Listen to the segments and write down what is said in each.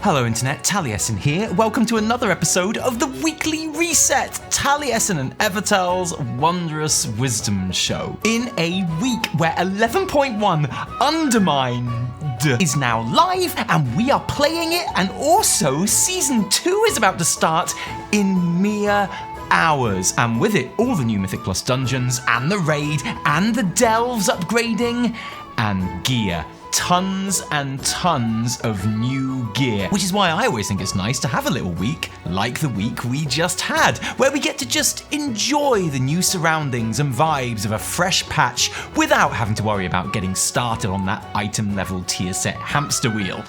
Hello Internet, Taliesin here. Welcome to another episode of the Weekly Reset, Taliesin and Evertel's wondrous wisdom show. In a week where 11.1 Undermine is now live and we are playing it, and also Season 2 is about to start in mere hours, and with it all the new Mythic Plus dungeons and the raid and the delves upgrading and gear. Tons and tons of new gear, which is why I always think it's nice to have a little week like the week we just had, where we get to just enjoy the new surroundings and vibes of a fresh patch without having to worry about getting started on that item level tier set hamster wheel.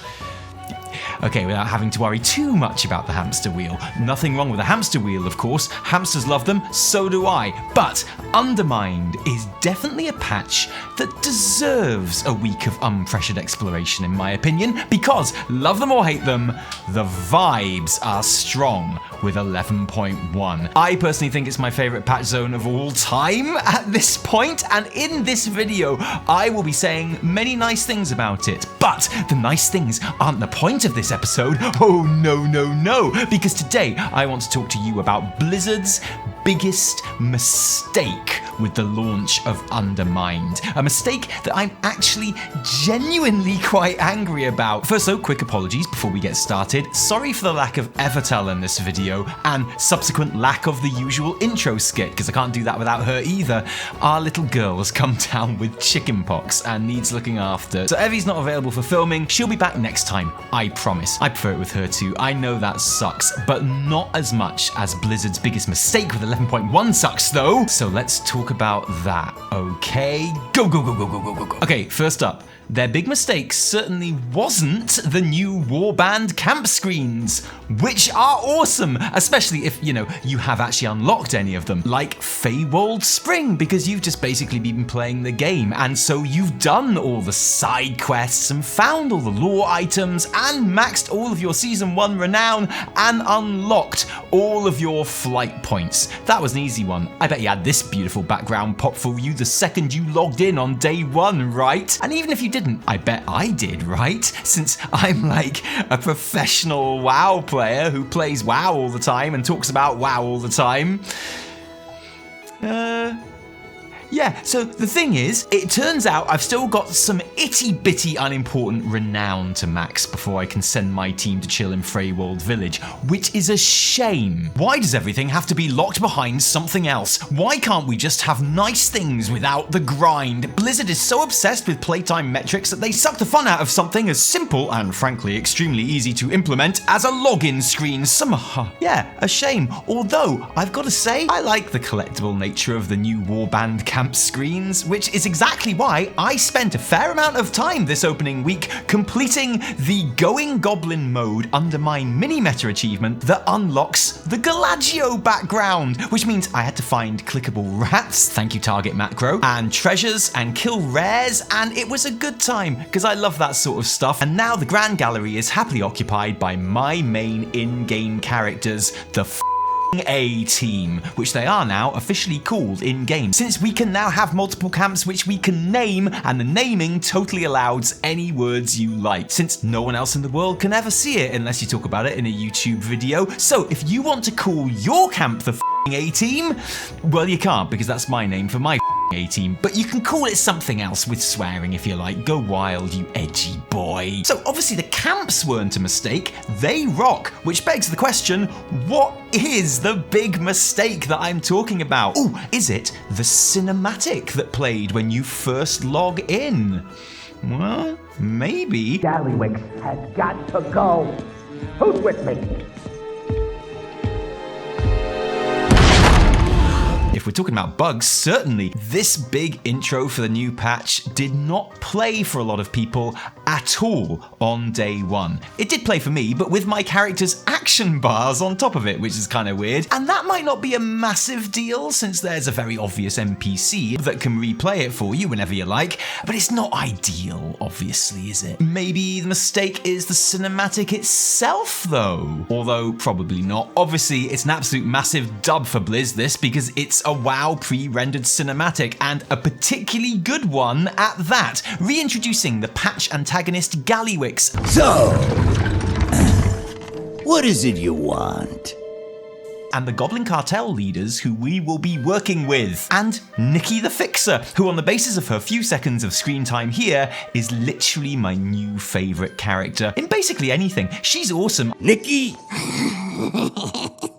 Okay, without having to worry too much about the hamster wheel. Nothing wrong with a hamster wheel, of course. Hamsters love them, so do I. But Undermined is definitely a patch that deserves a week of unpressured exploration, in my opinion, because, love them or hate them, the vibes are strong with 11.1. I personally think it's my favourite patch zone of all time at this point, and in this video, I will be saying many nice things about it. But the nice things aren't the point of this episode. Oh no, because today I want to talk to you about Blizzard's biggest mistake with the launch of Undermined. A mistake that I'm actually genuinely quite angry about. First though, quick apologies before we get started. Sorry for the lack of Evertel in this video and subsequent lack of the usual intro skit, because I can't do that without her either. Our little girl has come down with chickenpox and needs looking after. So Evie's not available for filming. She'll be back next time, I promise. I prefer it with her too. I know that sucks, but not as much as Blizzard's biggest mistake with 11.1 sucks though. So let's talk about that, okay? Go. Okay, first up, their big mistake certainly wasn't the new Warband Camp Screens, which are awesome, especially if, you have actually unlocked any of them, like Feywild Spring, because you've just basically been playing the game, and so you've done all the side quests and found all the lore items and maxed all of your Season 1 Renown and unlocked all of your flight points. That was an easy one. I bet you had this beautiful background pop for you the second you logged in on day one, right? And even if you didn't, I bet I did, right? Since I'm like a professional WoW player who plays WoW all the time and talks about WoW all the time. Yeah, so the thing is, it turns out I've still got some itty-bitty unimportant Renown to max before I can send my team to chill in Feywild Village, which is a shame. Why does everything have to be locked behind something else? Why can't we just have nice things without the grind? Blizzard is so obsessed with playtime metrics that they suck the fun out of something as simple and frankly extremely easy to implement as a login screen somehow. Yeah, a shame. Although, I've got to say, I like the collectible nature of the new Warband Camp Screens, which is exactly why I spent a fair amount of time this opening week completing the Going Goblin mode Undermine mini-meta achievement that unlocks the Galagio background, which means I had to find clickable rats, thank you target macro, and treasures and kill rares, and it was a good time because I love that sort of stuff. And now the Grand Gallery is happily occupied by my main in-game characters, the A team, which they are now officially called in-game, since we can now have multiple camps which we can name, and the naming totally allows any words you like, since no one else in the world can ever see it unless you talk about it in a YouTube video. So if you want to call your camp the A team, well, you can't, because that's my name for my A-team, but you can call it something else with swearing if you like. Go wild, you edgy boy. So obviously the camps weren't a mistake, they rock, which begs the question, what is the big mistake that I'm talking about? Ooh, is it the cinematic that played when you first log in? Well, maybe. Gallywix has got to go. Who's with me? If we're talking about bugs, certainly this big intro for the new patch did not play for a lot of people at all on day one. It did play for me, but with my character's action bars on top of it, which is kind of weird. And that might not be a massive deal since there's a very obvious NPC that can replay it for you whenever you like, but it's not ideal, obviously, is it? Maybe the mistake is the cinematic itself, though. Although, probably not. Obviously, it's an absolute massive dub for Blizz, this, because it's a WoW pre-rendered cinematic, and a particularly good one at that, reintroducing the patch antagonist Gallywix. So, What is it you want? And the Goblin Cartel leaders who we will be working with. And Nikki the Fixer, who on the basis of her few seconds of screen time here is literally my new favourite character in basically anything. She's awesome. Nikki?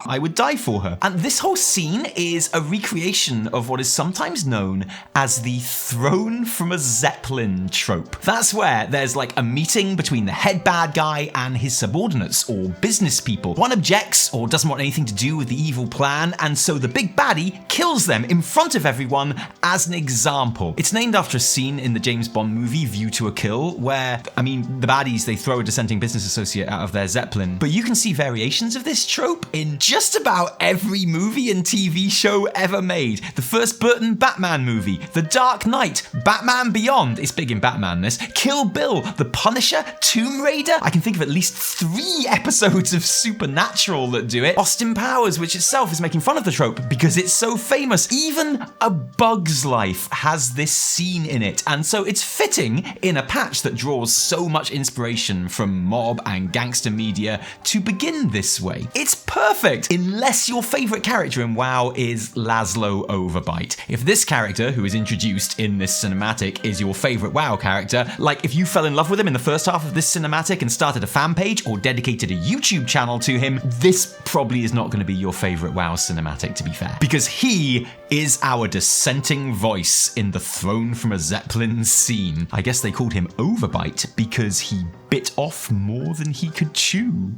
I would die for her. And this whole scene is a recreation of what is sometimes known as the thrown from a Zeppelin trope. That's where there's like a meeting between the head bad guy and his subordinates or business people. One objects or doesn't want anything to do with the evil plan, and so the big baddie kills them in front of everyone as an example. It's named after a scene in the James Bond movie View to a Kill where, the baddies, they throw a dissenting business associate out of their Zeppelin. But you can see variations of this trope in just about every movie and TV show ever made. The first Burton Batman movie, The Dark Knight, Batman Beyond, it's big in Batman this, Kill Bill, The Punisher, Tomb Raider. I can think of at least 3 episodes of Supernatural that do it. Austin Powers, which itself is making fun of the trope because it's so famous. Even A Bug's Life has this scene in it, and so it's fitting in a patch that draws so much inspiration from mob and gangster media to begin this way. It's perfect, unless your favourite character in WoW is Laszlo Overbite. If this character, who is introduced in this cinematic, is your favourite WoW character, like if you fell in love with him in the first half of this cinematic and started a fan page or dedicated a YouTube channel to him, this probably is not going to be your favourite WoW cinematic, to be fair. Because he is our dissenting voice in the Thrown from a Zeppelin scene. I guess they called him Overbite because he bit off more than he could chew.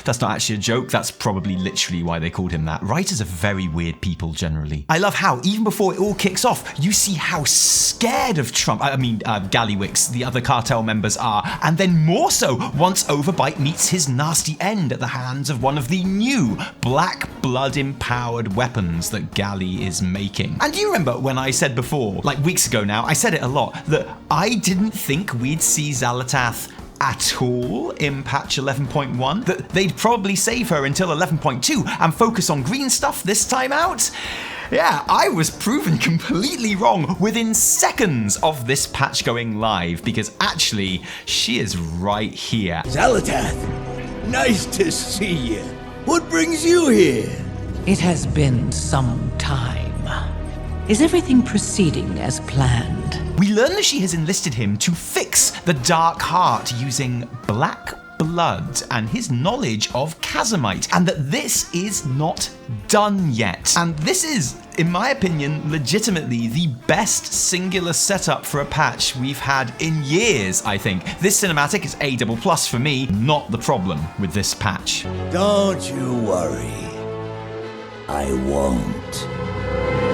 That's not actually a joke, that's probably literally why they called him that. Writers are very weird people generally. I love how, even before it all kicks off, you see how scared of Trump, Gallywix, the other cartel members are, and then more so once Overbite meets his nasty end at the hands of one of the new black blood-empowered weapons that Galley is making. And you remember when I said before, like weeks ago now, I said it a lot, that I didn't think we'd see Xal'atath at all in patch 11.1, that they'd probably save her until 11.2 and focus on green stuff this time out. Yeah, I was proven completely wrong within seconds of this patch going live, because actually, she is right here. Xal'atath, nice to see you. What brings you here? It has been some time. Is everything proceeding as planned? We learn that she has enlisted him to fix the Dark Heart using black blood and his knowledge of Kazumite, and that this is not done yet. And this is, in my opinion, legitimately the best singular setup for a patch we've had in years, I think. This cinematic is A++ for me, not the problem with this patch. Don't you worry. I won't.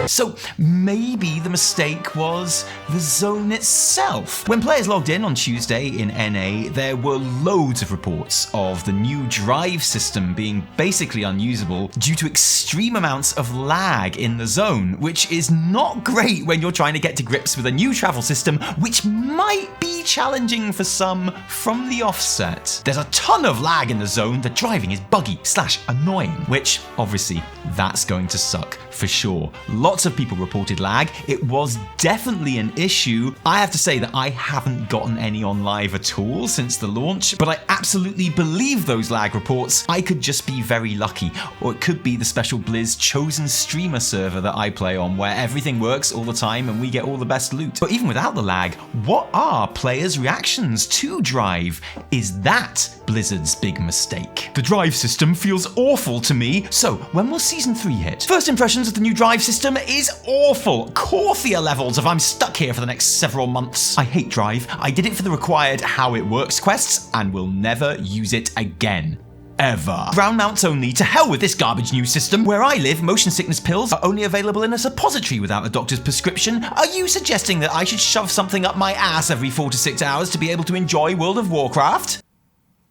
So maybe the mistake was the zone itself. When players logged in on Tuesday in NA, there were loads of reports of the new D.R.I.V.E system being basically unusable due to extreme amounts of lag in the zone, which is not great when you're trying to get to grips with a new travel system, which might be challenging for some from the offset. There's a ton of lag in the zone, the driving is buggy/annoying, which obviously that's going to suck for sure. Lots of people reported lag. It was definitely an issue. I have to say that I haven't gotten any on live at all since the launch, but I absolutely believe those lag reports. I could just be very lucky, or it could be the special Blizz chosen streamer server that I play on, where everything works all the time and we get all the best loot. But even without the lag, what are players' reactions to D.R.I.V.E? Is that Blizzard's big mistake? The D.R.I.V.E system feels awful to me, so when will Season 3 hit? First impressions of the new D.R.I.V.E system is awful. Korthia levels if I'm stuck here for the next several months. I hate D.R.I.V.E. I did it for the required How It Works quests and will never use it again. Ever. Brown mounts only. To hell with this garbage new system. Where I live, motion sickness pills are only available in a suppository without a doctor's prescription. Are you suggesting that I should shove something up my ass every 4 to 6 hours to be able to enjoy World of Warcraft?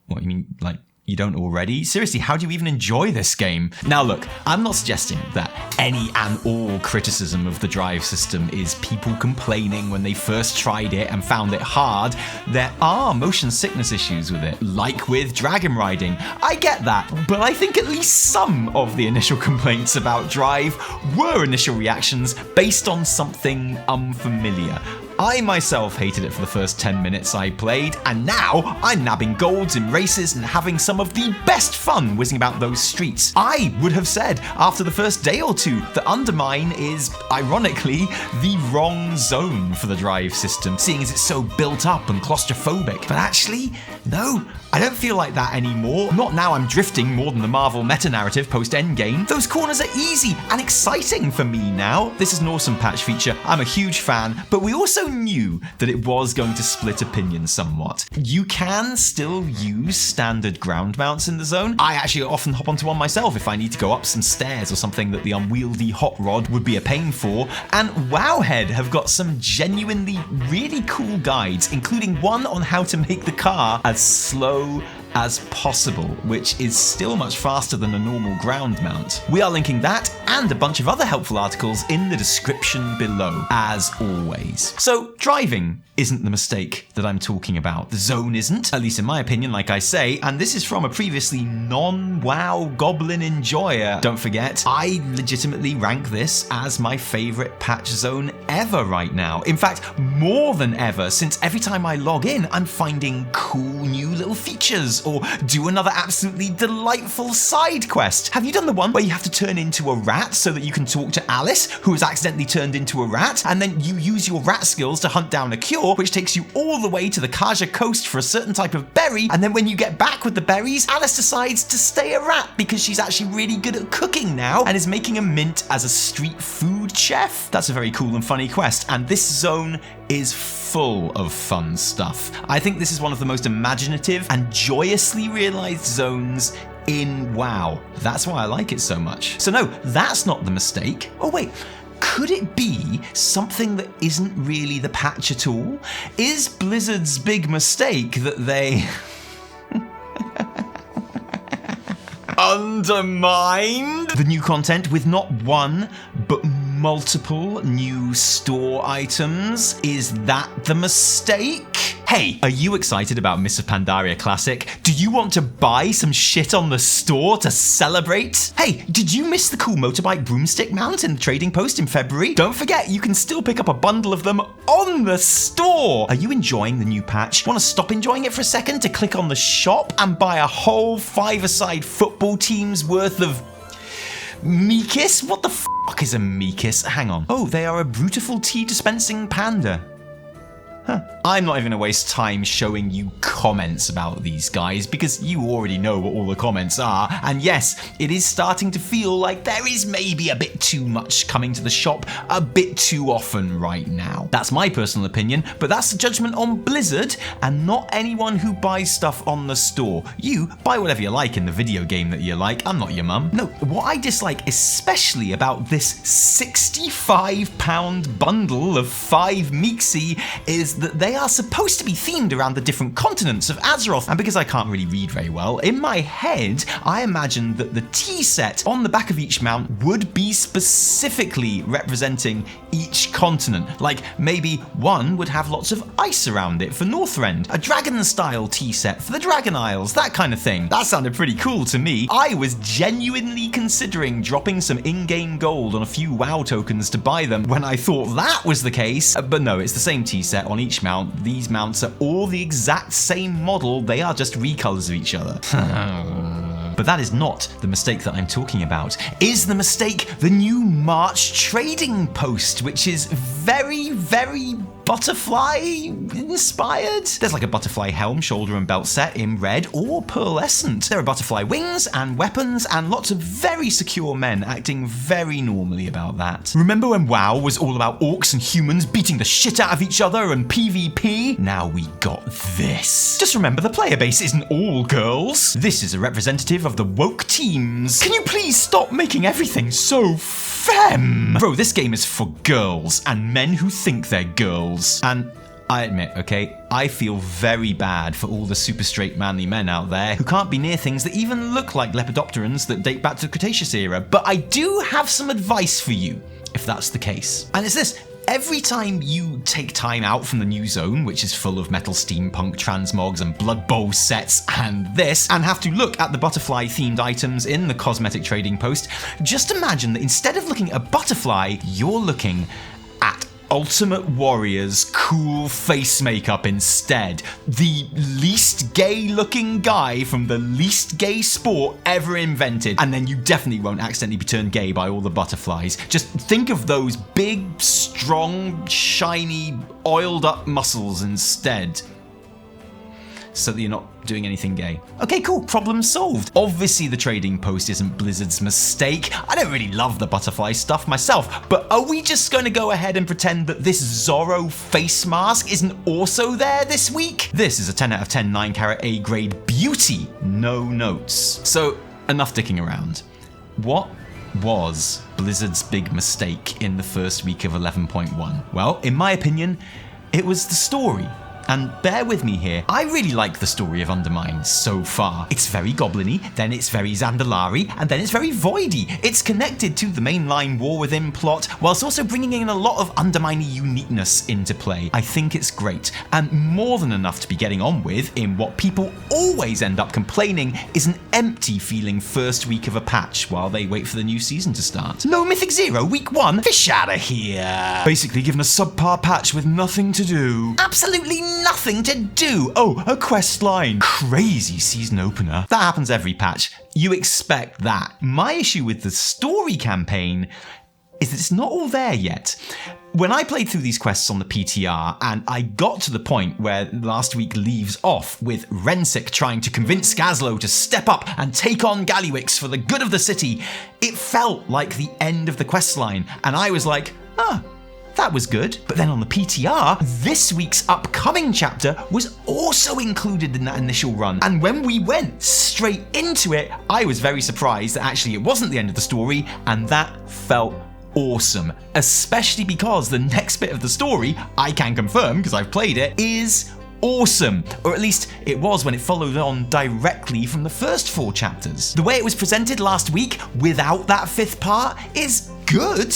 What, you mean, like, you don't already? Seriously, how do you even enjoy this game? Now look, I'm not suggesting that any and all criticism of the D.R.I.V.E system is people complaining when they first tried it and found it hard. There are motion sickness issues with it, like with dragon riding. I get that, but I think at least some of the initial complaints about D.R.I.V.E were initial reactions based on something unfamiliar. I myself hated it for the first 10 minutes I played, and now I'm nabbing golds in races and having some of the best fun whizzing about those streets. I would have said after the first day or two that Undermine is, ironically, the wrong zone for the D.R.I.V.E system, seeing as it's so built up and claustrophobic. But actually, no, I don't feel like that anymore. Not now I'm drifting more than the Marvel meta-narrative post-Endgame. Those corners are easy and exciting for me now. This is an awesome patch feature. I'm a huge fan, but we also knew that it was going to split opinions somewhat. You can still use standard ground mounts in the zone. I actually often hop onto one myself if I need to go up some stairs or something that the unwieldy hot rod would be a pain for. And Wowhead have got some genuinely really cool guides, including one on how to make the car as slow as possible, which is still much faster than a normal ground mount. We are linking that and a bunch of other helpful articles in the description below, as always. So driving isn't the mistake that I'm talking about. The zone isn't, at least in my opinion, like I say, and this is from a previously non-WoW Goblin enjoyer. Don't forget, I legitimately rank this as my favorite patch zone ever right now. In fact, more than ever, since every time I log in, I'm finding cool new little features or do another absolutely delightful side quest. Have you done the one where you have to turn into a rat so that you can talk to Alice, who has accidentally turned into a rat, and then you use your rat skills to hunt down a cure, which takes you all the way to the Kaja coast for a certain type of berry, and then when you get back with the berries, Alice decides to stay a rat because she's actually really good at cooking now and is making a mint as a street food chef? That's a very cool and funny quest, and this zone is full of fun stuff. I think this is one of the most imaginative and joyously realized zones in WoW. That's why I like it so much. So no, that's not the mistake. Oh wait, could it be something that isn't really the patch at all? Is Blizzard's big mistake that they undermined the new content with not one, but multiple new store items? Is that the mistake? Hey, are you excited about Mists of Pandaria Classic? Do you want to buy some shit on the store to celebrate? Hey, did you miss the cool motorbike broomstick mount in the trading post in February? Don't forget, you can still pick up a bundle of them on the store. Are you enjoying the new patch? Want to stop enjoying it for a second to click on the shop and buy a whole five-a-side football team's worth of Meekis? What the fuck is a Meekis? Hang on. Oh, they are a beautiful tea dispensing panda. Huh. I'm not even going to waste time showing you comments about these guys because you already know what all the comments are. And yes, it is starting to feel like there is maybe a bit too much coming to the shop a bit too often right now. That's my personal opinion, but that's a judgment on Blizzard and not anyone who buys stuff on the store. You buy whatever you like in the video game that you like. I'm not your mum. No, what I dislike especially about this £65 bundle of 5 Meeksy is that they are supposed to be themed around the different continents of Azeroth, and because I can't really read very well, in my head I imagined that the tea set on the back of each mount would be specifically representing each continent. Like maybe one would have lots of ice around it for Northrend, a dragon style tea set for the Dragon Isles, that kind of thing. That sounded pretty cool to me. I was genuinely considering dropping some in-game gold on a few WoW tokens to buy them when I thought that was the case, but no, it's the same tea set on each mount. These mounts are all the exact same model, they are just recolors of each other. But that is not the mistake that I'm talking about. Is the mistake the new March trading post, which is very, very butterfly inspired? There's like a butterfly helm, shoulder and belt set in red or pearlescent. There are butterfly wings and weapons and lots of very secure men acting very normally about that. Remember when WoW was all about orcs and humans beating the shit out of each other and PvP? Now we got this. Just remember the player base isn't all girls. This is a representative of the woke teams. Can you please stop making everything so femme? Bro, this game is for girls and men who think they're girls. And I admit, okay, I feel very bad for all the super straight manly men out there who can't be near things that even look like lepidopterans that date back to the Cretaceous era, but I do have some advice for you, if that's the case. And it's this. Every time you take time out from the new zone, which is full of metal steampunk transmogs and Blood Bowl sets and this, and have to look at the butterfly themed items in the cosmetic trading post, just imagine that instead of looking at a butterfly, you're looking at Ultimate Warrior's cool face makeup instead. The least gay looking guy from the least gay sport ever invented. And then you definitely won't accidentally be turned gay by all the butterflies. Just think of those big, strong, shiny, oiled up muscles instead, so that you're not doing anything gay. Okay, cool, problem solved. Obviously the trading post isn't Blizzard's mistake. I don't really love the butterfly stuff myself, but are we just going to go ahead and pretend that this Zorro face mask isn't also there this week? This is a 10 out of 10 9-carat A grade beauty, no notes. So enough dicking around. What was Blizzard's big mistake in the first week of 11.1? Well, in my opinion, it was the story. And bear with me here, I really like the story of Undermine so far. It's very goblin-y, then it's very Zandalari, and then it's very voidy. It's connected to the mainline War Within plot, whilst also bringing in a lot of Undermine-y uniqueness into play. I think it's great, and more than enough to be getting on with in what people always end up complaining is an empty feeling first week of a patch while they wait for the new season to start. No Mythic Zero, week 1? Fish out of here! Basically given a subpar patch with nothing to do. Absolutely nothing to do. Oh, a quest line. Crazy season opener. That happens every patch. You expect that. My issue with the story campaign is that it's not all there yet. When I played through these quests on the PTR and I got to the point where last week leaves off with Rensic trying to convince Skazlo to step up and take on Gallywix for the good of the city, it felt like the end of the quest line, and I was like, that was good. But then on the PTR, this week's upcoming chapter was also included in that initial run. And when we went straight into it, I was very surprised that actually it wasn't the end of the story, and that felt awesome. Especially because the next bit of the story, I can confirm because I've played it, is awesome, or at least it was when it followed on directly from the first 4 chapters. The way it was presented last week without that 5th part is good,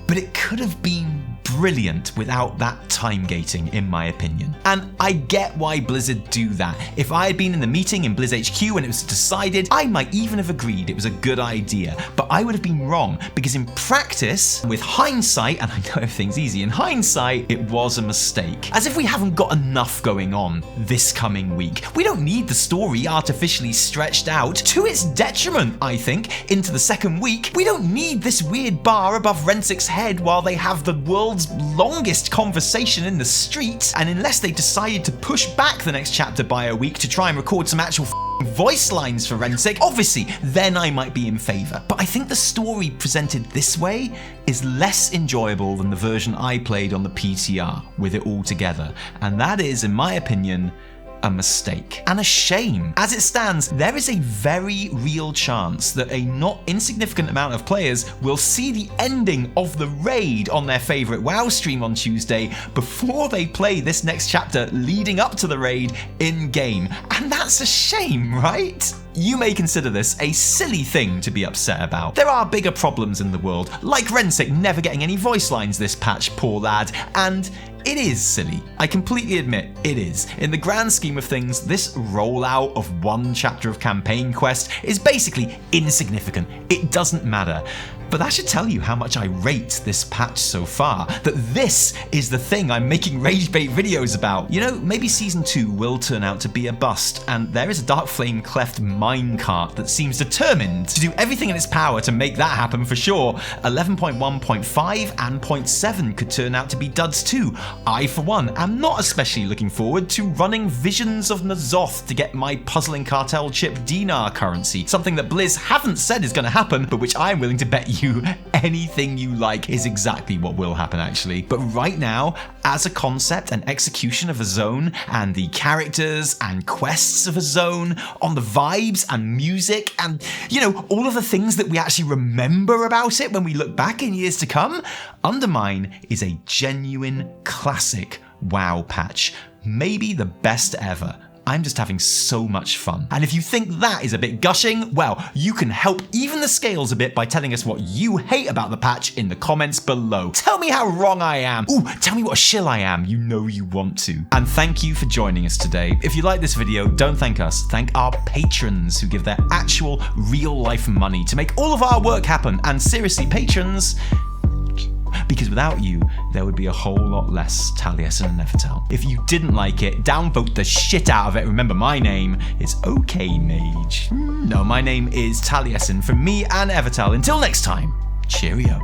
but it could have been brilliant without that Timegating, in my opinion. And I get why Blizzard do that. If I had been in the meeting in Blizz HQ when it was decided, I might even have agreed it was a good idea, but I would have been wrong, because in practice, with hindsight, and I know everything's easy, in hindsight, it was a mistake. As if we haven't got enough going on this coming week. We don't need the story artificially stretched out to its detriment, I think, into the second week. We don't need this weird bar above Rensic's head while they have the world's longest conversation in the street, and unless they decided to push back the next chapter by a week to try and record some actual voice lines for Rensic, obviously, then I might be in favour. But I think the story presented this way is less enjoyable than the version I played on the PTR with it all together, and that is, in my opinion, a mistake and a shame. As it stands, there is a very real chance that a not insignificant amount of players will see the ending of the raid on their favourite WoW stream on Tuesday before they play this next chapter leading up to the raid in-game. And that's a shame, right? You may consider this a silly thing to be upset about. There are bigger problems in the world, like Rensic never getting any voice lines this patch, poor lad, and it is silly. I completely admit it is. In the grand scheme of things, this rollout of 1 chapter of campaign quest is basically insignificant. It doesn't matter. But that should tell you how much I rate this patch so far, that this is the thing I'm making rage bait videos about. You know, maybe Season 2 will turn out to be a bust, and there is a Dark Flame Cleft minecart that seems determined to do everything in its power to make that happen for sure. 11.1.5 and 0.7 could turn out to be duds too. I, for one, am not especially looking forward to running Visions of N'Zoth to get my puzzling Cartel chip dinar currency, something that Blizz haven't said is going to happen, but which I'm willing to bet you anything you like is exactly what will happen actually. But right now, as a concept and execution of a zone, and the characters and quests of a zone, on the vibes and music and, you know, all of the things that we actually remember about it when we look back in years to come, Undermine is a genuine classic WoW patch. Maybe the best ever. I'm just having so much fun. And if you think that is a bit gushing, well, you can help even the scales a bit by telling us what you hate about the patch in the comments below. Tell me how wrong I am. Ooh, tell me what a shill I am. You know you want to. And thank you for joining us today. If you like this video, don't thank us. Thank our patrons who give their actual real life money to make all of our work happen. And seriously, patrons, because without you, there would be a whole lot less Taliesin and Evertel. If you didn't like it, downvote the shit out of it. Remember, my name is OK Mage. No, my name is Taliesin from me and Evertel. Until next time, cheerio.